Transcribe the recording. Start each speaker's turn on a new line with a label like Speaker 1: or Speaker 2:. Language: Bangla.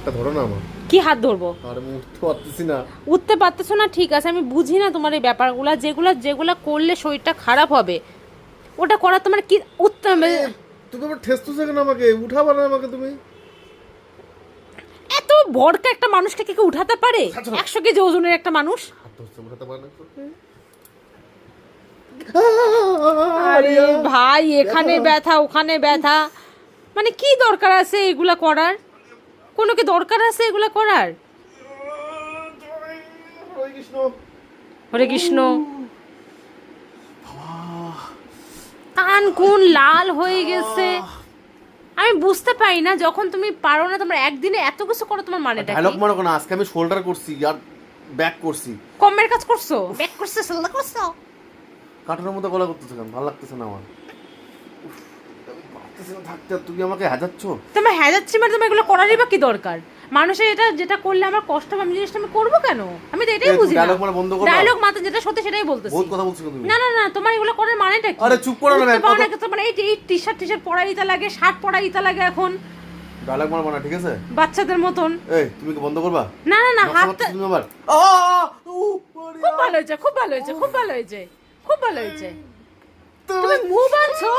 Speaker 1: হাতটা ধরো না আমার।
Speaker 2: কি হাত ধরবো?
Speaker 1: আর আমি উঠতে পারতেছি না।
Speaker 2: উঠতে পারতেছো না, ঠিক আছে, আমি বুঝি না তোমার এই ব্যাপারগুলো, যেগুলা করলে শরীরটা খারাপ হবে ওটা করা তোমার কি উঠতে হবে?
Speaker 1: তুমি আবার ঠেসতেছো কেন আমাকে? উঠাবা না আমাকে তুমি।
Speaker 2: এত বড়কা একটা মানুষকে কি কেউ উঠাতে পারে? 100 কেজি ওজনের একটা মানুষ।
Speaker 1: হাত ধরতে উঠাতে পারে না তো।
Speaker 2: আরে ভাই, এখানে ব্যথা ওখানে ব্যথা, মানে কি দরকার আছে এগুলা করার? কোনো কি দরকার আছে এগুলা করার?
Speaker 1: হরে কৃষ্ণ।
Speaker 2: হরে কৃষ্ণ। কান কোন লাল হয়ে গেছে, আমি বুঝতে পারি না। যখন তুমি পারো না, তোমার একদিনে এত কিছু করো, তোমার মানেটা কি?
Speaker 1: ডায়লগ মারো কেন? আজকে আমি শোল্ডার করছি আর ব্যাক করছি।
Speaker 2: কমের কাজ করছো, ব্যাক করছো, সাল্লা করছো।
Speaker 1: কাঠের মতো গলা করতেছে কেন? ভালো লাগতেছে না আমার। উফ, আমি পারতেছি না থাকতে। আর তুমি আমাকে হাজাচ্ছ।
Speaker 2: তোমার হ্যাঁ যাচ্ছি মানে তোমার এগুলো করারই বা কি দরকার? মানুষের যেটা করলে আমার কষ্ট হবে, আমি জিনিসটা আমি করবো কেন? আমি তো এটাই বুঝি না।
Speaker 1: ডায়লগ মারা বন্ধ করো।
Speaker 2: ডায়লগ মাত্র যেটা সত্যি সেটাই বলতেছি।
Speaker 1: বহুত কথা বলছো তুমি।
Speaker 2: না না না, তোমার এগুলো করার মানেটা কি?
Speaker 1: আরে চুপ করো না ম্যাম।
Speaker 2: তোমার এই টি-শার্ট পরাই ইতা লাগে, শার্ট পরাই ইতা লাগে এখন
Speaker 1: ডায়লগ মারবা না, ঠিক আছে?
Speaker 2: বাচ্চাদের মতন।
Speaker 1: এই তুমি কি বন্ধ করবা?
Speaker 2: না না না, হাতটা
Speaker 1: তুমি আবার
Speaker 2: খুব ভালো হয়েছে, খুব ভালো হয়েছে, খুব ভালো হয়েছে, খুব ভালো হয়েছে। তুমি মুভ আনছো।